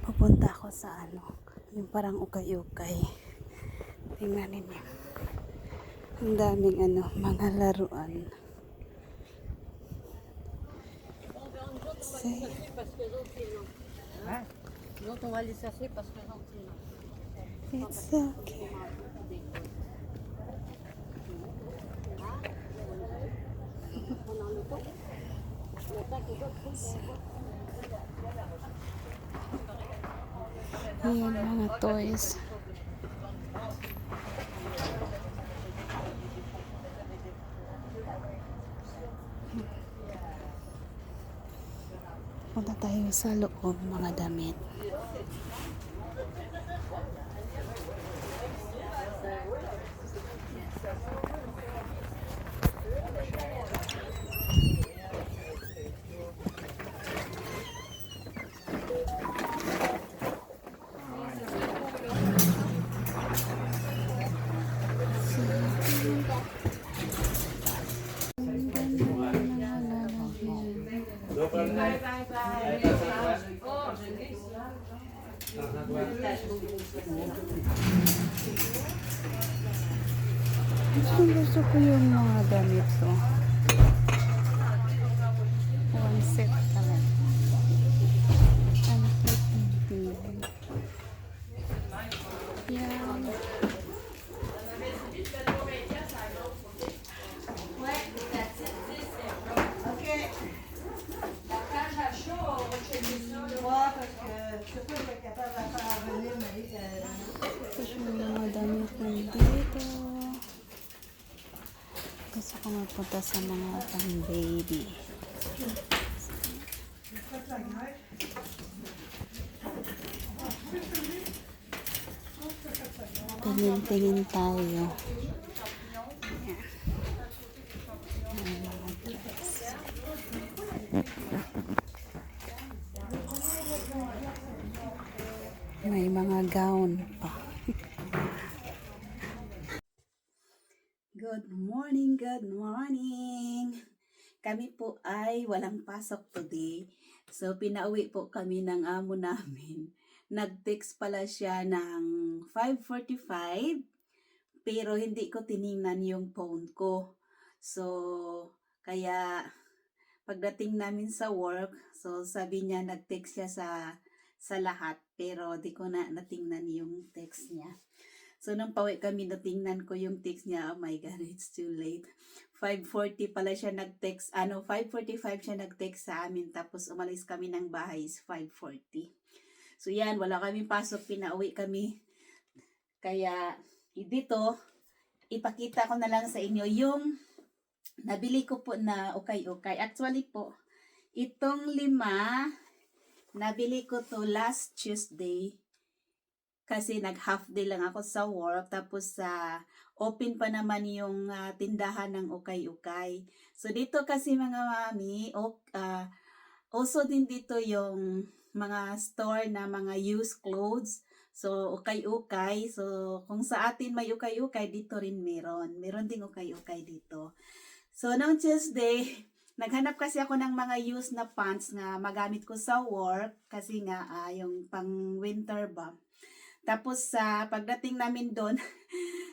Pupunta ako sa yung parang ukay-ukay. Tingnan ninyo. Ang daming mga laruan. It's okay. Ayan, mga toys. Punta tayo sa loob, mga damit. Gusto ko yung mga damit to. One set talaga. Ang cute. Yan. Tapos yung mga damit nandito. Gusto ko magpunta sa mga pang-baby. Tingin-tingin tayo. May mga gown pa. Good morning, good morning. Kami po ay walang pasok today. So pinauwi po kami ng amo namin. Nag-text pala siya ng 5:45 pero hindi ko tiningnan yung phone ko. So kaya pagdating namin sa work, so sabi niya nag-text siya sa lahat pero di ko na natingnan yung text niya. So nung pauwi kami, natingnan ko yung text niya. Oh my God, it's too late. 5:40 pala siya nag-text. 5:45 siya nag-text sa amin. Tapos umalis kami ng bahay is 5:40. So yan, wala kaming pasok. Pinauwi kami. Kaya dito, ipakita ko na lang sa inyo yung nabili ko po na ukay-ukay. Actually po, itong 5, nabili ko to last Tuesday. Kasi nag-half day lang ako sa work. Tapos open pa naman yung tindahan ng ukay-ukay. So dito kasi mga mami, also din dito yung mga store na mga used clothes. So ukay-ukay. So kung sa atin may ukay-ukay, dito rin meron. Meron ding ukay-ukay dito. So noong Tuesday, naghanap kasi ako ng mga used na pants na magamit ko sa work. Kasi nga yung pang winter ba. Tapos pagdating namin doon,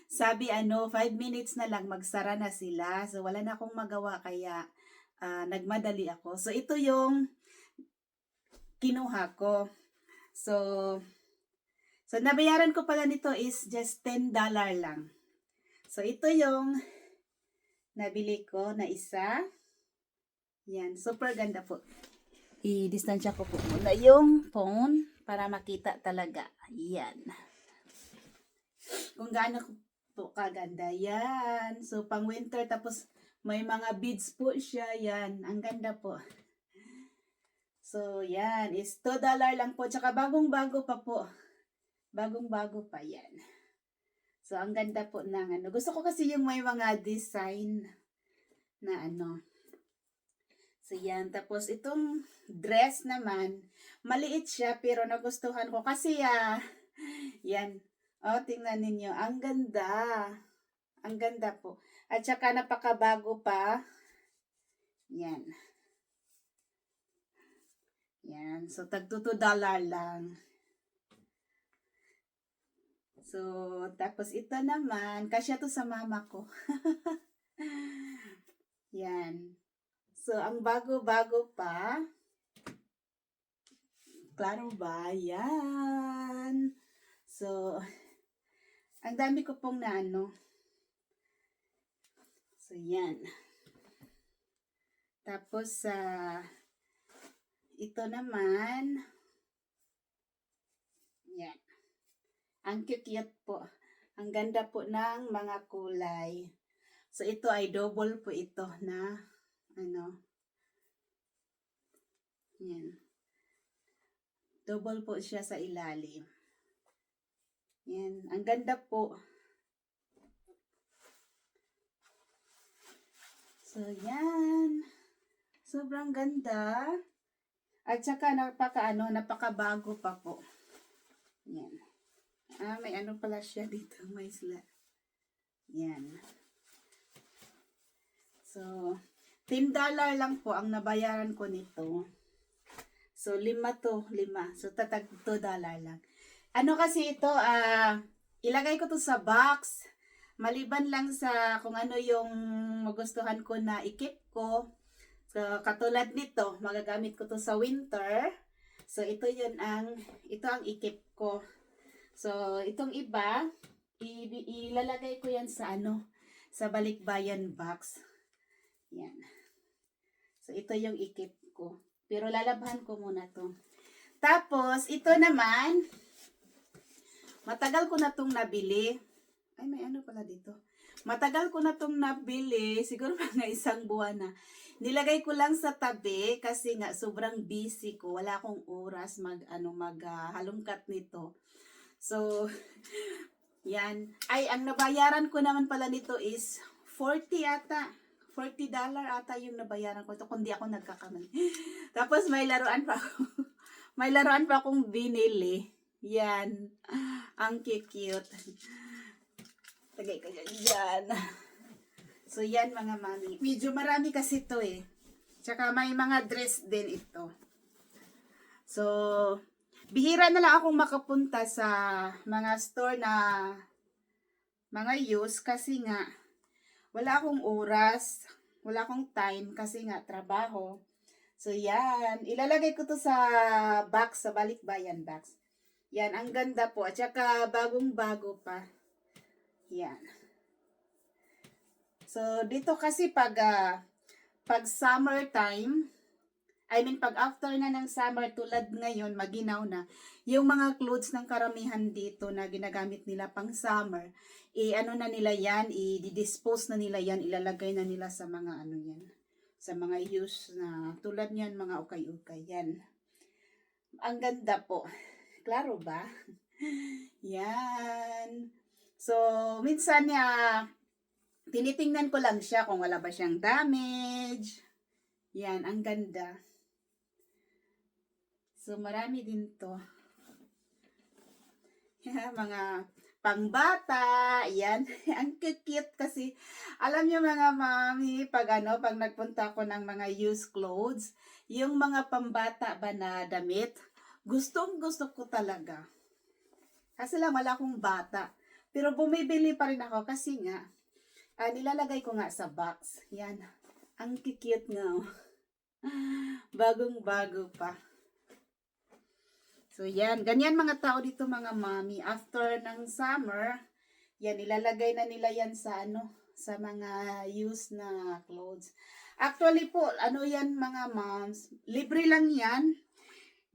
sabi 5 minutes na lang magsara na sila. So wala na akong magawa kaya nagmadali ako. So ito yung kinuha ko. So nabayaran ko pala nito is just $10 lang. So ito yung nabili ko na isa. Yan, super ganda po. I-distansya ko po muna yung phone para makita talaga. Yan. Kung gaano po kaganda. Yan. So, pang winter. Tapos, may mga beads po siya. Yan. Ang ganda po. So, yan. Is $2 lang po. Tsaka bagong-bago pa po. Bagong-bago pa. Yan. So, ang ganda po ng Gusto ko kasi yung may mga design na So, yan. Tapos, itong dress naman, maliit siya, pero nagustuhan ko. Kasi, yan. Tingnan ninyo. Ang ganda. Ang ganda po. At saka, napakabago pa. Yan. Yan. So, tag $2 lang. So, tapos ito naman, kasya to sa mama ko. Yan. So, ang bago-bago pa, klaro ba? Yan. So, ang dami ko pong na ano. So, yan. Tapos, ito naman, yan. Ang cute po. Ang ganda po ng mga kulay. So, ito ay double po ito na, ano, yan. Double po siya sa ilalim. Yan. Ang ganda po. So, yan. Sobrang ganda. At saka napakabago pa po. Yan. May ano pala siya dito. May sila. Yan. So, $10 lang po ang nabayaran ko nito. So, 5. So, tatag $2 lang. Ano kasi ito, ilagay ko to sa box. Maliban lang sa kung ano yung magustuhan ko na ikip ko. So, katulad nito, magagamit ko to sa winter. So, ito ang ikip ko. So, itong iba, ilalagay ko yan sa sa balikbayan box. Yan. So, ito yung ikip ko. Pero lalabhan ko muna to. Tapos, ito naman, matagal ko na tong nabili. Ay, may ano pala dito. Matagal ko na tong nabili. Siguro mga 1 buwan na. Nilagay ko lang sa tabi kasi nga sobrang busy ko. Wala akong oras halongkat nito. So, yan. Ay, ang nabayaran ko naman pala nito is 40 ata. $40 ata yung nabayaran ko ito, kundi ako nagkakamali. Tapos may laruan pa ako. May laruan pa akong binili. Yan. Ang cute. Tagay ka dyan. So yan mga mami. Medyo marami kasi ito eh. Tsaka may mga dress din ito. So, bihira na lang akong makapunta sa mga store na mga use kasi nga wala akong oras, wala akong time kasi nga trabaho. So yan, ilalagay ko to sa box, sa balikbayan box. Yan, ang ganda po. At saka bagong-bago pa. Yan. So dito kasi pag summer time, pag after na ng summer, tulad ngayon, maginaw na, yung mga clothes ng karamihan dito na ginagamit nila pang summer, na nila yan, i-dispose na nila yan, ilalagay na nila sa mga sa mga use na, tulad niyan, mga ukay-ukay, yan. Ang ganda po. Klaro ba? Yan. So, minsan tinitingnan ko lang siya kung wala ba siyang damage. Yan, ang ganda. So, marami din to. Mga pangbata. Yan. Ang cute kasi. Alam niyo mga mami, pag nagpunta ko ng mga used clothes, yung mga pambata ba na damit, gustong-gusto ko talaga. Kasi lang wala akong bata. Pero bumibili pa rin ako kasi nga, nilalagay ko nga sa box. Yan. Ang cute nga. Bagong-bago pa. So, yan. Ganyan mga tao dito, mga mami. After ng summer, yan, ilalagay na nila yan sa sa mga used na clothes. Actually po, yan mga moms, libre lang yan.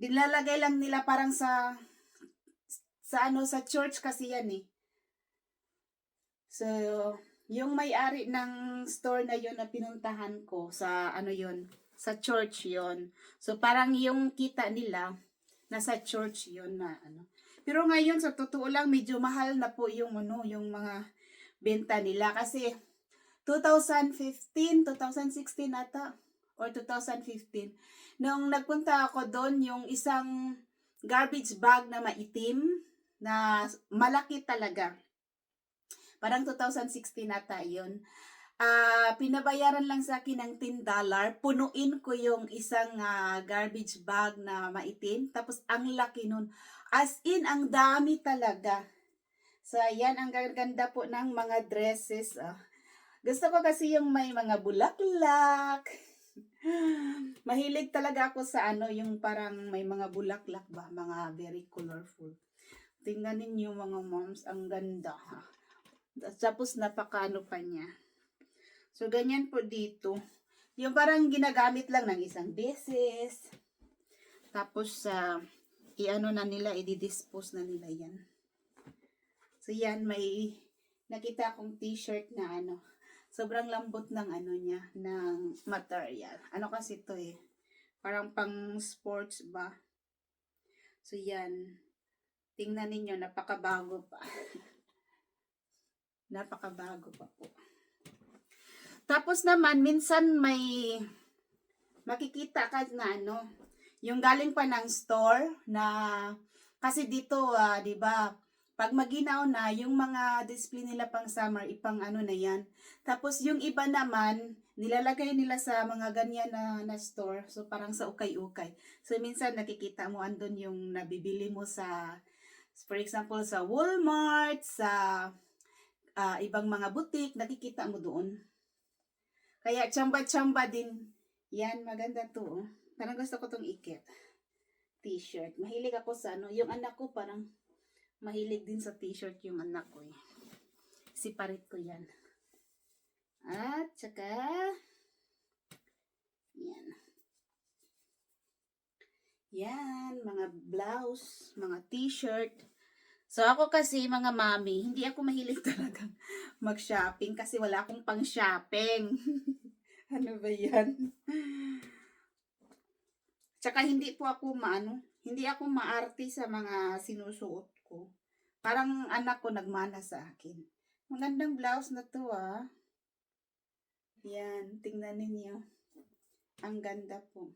Nilalagay lang nila parang sa church kasi yan eh. So, yung may-ari ng store na yon na pinuntahan ko sa sa church yon. So, parang yung kita nila, nasa church yon na Pero ngayon, sa totoo lang, medyo mahal na po yung yung mga benta nila. Kasi, 2015, 2016 ata, or 2015, nung nagpunta ako doon, yung isang garbage bag na maitim, na malaki talaga. Parang 2016 ata yun. Pinabayaran lang sa akin ng $10. Punuin ko yung isang garbage bag na maitim. Tapos ang laki nun. As in, ang dami talaga. So, ayan, ang ganda po ng mga dresses. Gusto ko kasi yung may mga bulaklak. Mahilig talaga ako sa ano, yung parang may mga bulaklak ba, mga very colorful. Tingnan ninyo mga moms, ang ganda. Tapos napakaano pa niya. So, ganyan po dito. Yung parang ginagamit lang ng isang beses. Tapos, i-ano na nila, i-dispose na nila yan. So, yan, may nakita akong t-shirt na ano. Sobrang lambot ng ano niya, ng material. Ano kasi to eh. Parang pang sports ba. So, yan. Tingnan ninyo, napakabago pa. Napakabago pa po. Tapos naman, minsan may makikita ka na ano, yung galing pa ng store na, kasi dito, di ba, pag maginaw na, yung mga display nila pang summer, ipang ano na yan. Tapos yung iba naman, nilalagay nila sa mga ganyan na store. So parang sa ukay-ukay. So minsan nakikita mo andun yung nabibili mo sa, for example, sa Walmart, sa ibang mga butik, nakikita mo doon. Kaya tsamba-tsamba din. Yan, maganda to. Parang gusto ko tong ikit. T-shirt. Mahilig ako sa ano. Yung anak ko parang mahilig din sa t-shirt yung anak ko eh. Siparit ko yan. At saka yan. Yan, mga blouse, mga t-shirt. So ako kasi mga mami, hindi ako mahilig talaga mag-shopping kasi wala akong pang-shopping. Ano ba yan? Tsaka hindi po ako hindi ako maarte sa mga sinusuot ko. Parang anak ko nagmana sa akin. Magandang blouse na to Yan, tingnan ninyo. Ang ganda po.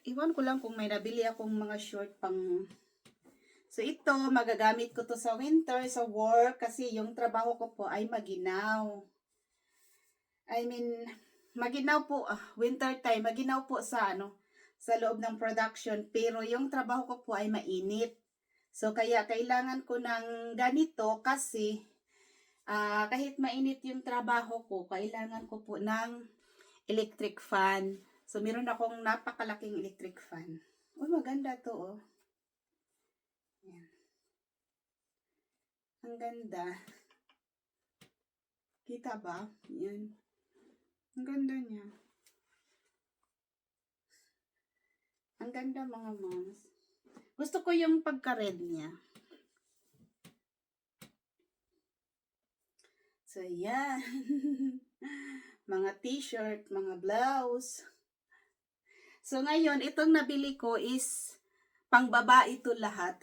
Iwan ko lang kung may nabili akong mga short pang... So ito, magagamit ko to sa winter, sa work, kasi yung trabaho ko po ay maginaw. Maginaw po, winter time, maginaw po sa sa loob ng production, pero yung trabaho ko po ay mainit. So kaya kailangan ko ng ganito kasi kahit mainit yung trabaho ko, kailangan ko po ng electric fan. So meron akong napakalaking electric fan. Maganda to Yan. Ang ganda. Kita ba? Yan. Ang ganda niya. Ang ganda mga moms. Gusto ko yung pagka-red niya. So, yan. Mga t-shirt, mga blouse. So, ngayon, itong nabili ko is pang-babae ito lahat.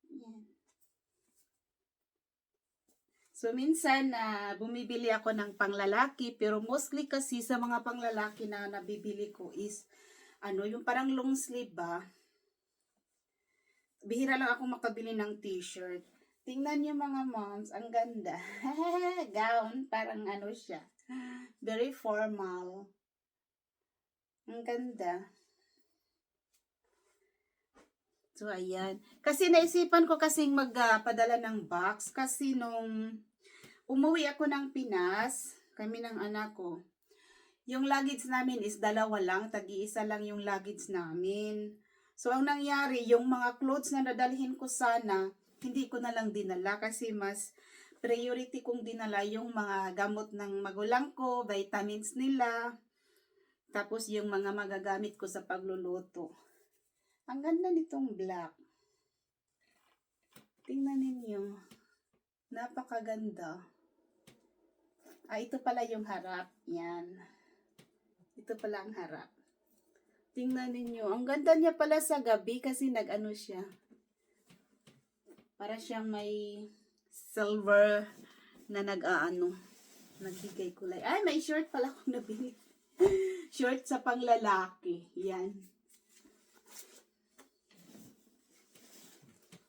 Yan. So, minsan, bumibili ako ng panglalaki, pero mostly kasi sa mga panglalaki na nabibili ko is, yung parang long sleeve ba? Bihira lang ako makabili ng t-shirt. Tingnan niyo mga moms, ang ganda. Gown, parang siya. Very formal. Ang ganda. So, ayan. Kasi naisipan ko kasing magpadala ng box. Kasi nung umuwi ako ng Pinas, kami ng anak ko, yung luggage namin is 2 lang. Tag-iisa lang yung luggage namin. So, ang nangyari, yung mga clothes na nadalhin ko sana, hindi ko na lang dinala kasi mas priority kong dinala yung mga gamot ng magulang ko, vitamins nila, tapos yung mga magagamit ko sa pagluluto. Ang ganda nitong black. Tingnan ninyo. Napakaganda. Ito pala yung harap. Yan. Ito pala ang harap. Tingnan ninyo. Ang ganda niya pala sa gabi kasi nag-ano siya. Para siyang may silver na naghigay kulay. Ay, may short pala akong nabili. Short sa panglalaki. Yan.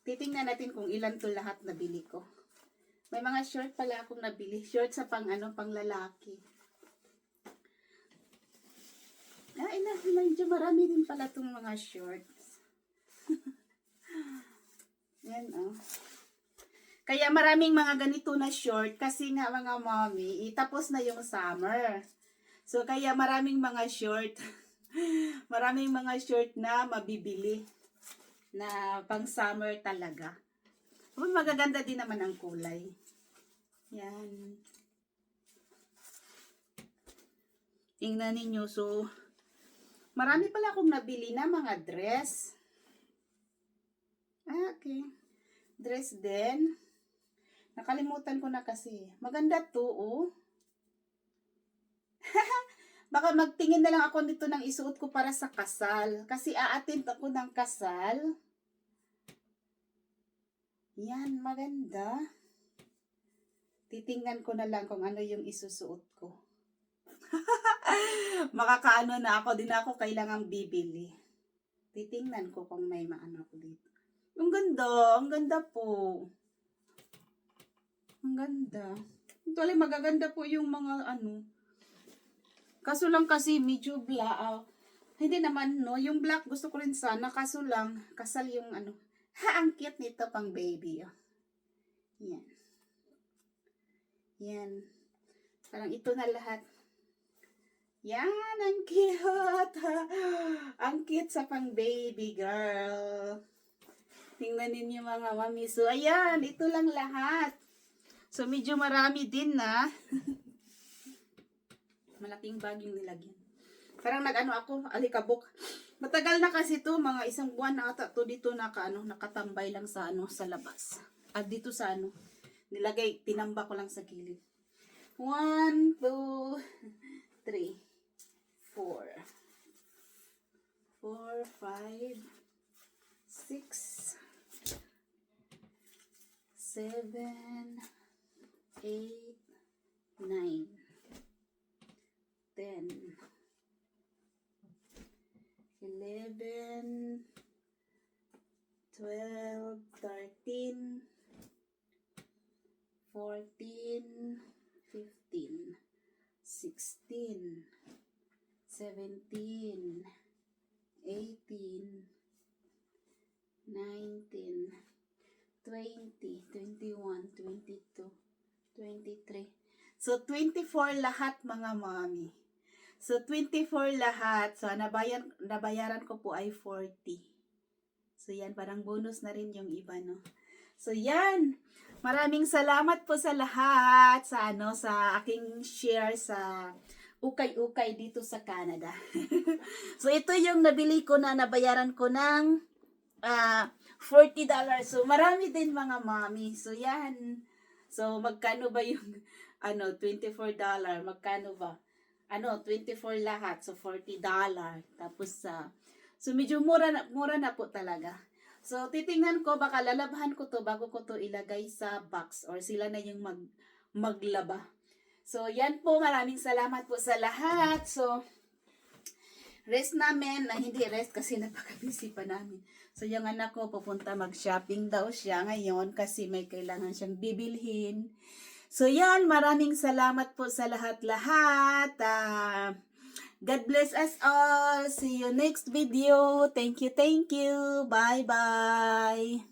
Titingnan natin kung ilan to lahat nabili ko. May mga short pala akong nabili. Short sa panglalaki. Medyo marami din pala itong mga shorts. Yan, oh. Kaya maraming mga ganito na short kasi nga mga mommy, tapos na yung summer. So, kaya maraming mga short. Maraming mga short na mabibili na pang summer talaga. Oh, magaganda din naman ang kulay. Yan. Tingnan ninyo. So, marami pala akong nabili na mga dress. Okay. Dress din. Nakalimutan ko na kasi. Maganda to, oh. Baka magtingin na lang ako nito ng isuot ko para sa kasal. Kasi a-attend ako ng kasal. Yan, maganda. Titingnan ko na lang kung ano yung isusuot ko. Makakaano na ako, din ako kailangang bibili. Titingnan ko kung may maano ko dito. Ang ganda po. Ang ganda. Actually, magaganda po yung mga ano. Kaso lang kasi medyo black. Hindi naman, no? Yung black gusto ko rin sana. Kaso lang, kasal yung ano. Ha, ang cute nito pang baby. Oh. Yan. Yan. Parang ito na lahat. Yan, ang cute. Ang cute sa pang baby girl. Tingnan ninyo mga mami. So, ayan. Ito lang lahat. So, medyo marami din na. Malaking bag yung nilagyan. Parang nag-ano ako, alikabok. Matagal na kasi to, mga 1 buwan na ata to dito nakatambay lang sa sa labas. At dito sa nilagay, tinamba ko lang sa gilid. 1, 2, 3, 4, 5, 6, 7, 8, 9. 10, 11, 12, 13, 14, 15, 16, 17, 18, 19, 20, 21, 22, 23. So, 24 lahat mga mommy. So, 24 lahat. So, nabayaran ko po ay 40. So, yan. Parang bonus na rin yung iba, no? So, yan. Maraming salamat po sa lahat. Sa aking share sa ukay-ukay dito sa Canada. So, ito yung nabili ko na nabayaran ko ng $40. So, marami din mga mommy. So, yan. So, magkano ba yung $24? Magkano ba? 24 lahat. So, $40. Tapos, so medyo mura na po talaga. So, titingnan ko, baka lalabhan ko to bago ko to ilagay sa box or sila na yung maglaba. So, yan po. Maraming salamat po sa lahat. So, rest namin. Hindi rest kasi napaka-busy pa namin. So, yung anak ko pupunta mag-shopping daw siya ngayon kasi may kailangan siyang bibilhin. So, yan. Maraming salamat po sa lahat-lahat. God bless us all. See you next video. Thank you. Bye-bye.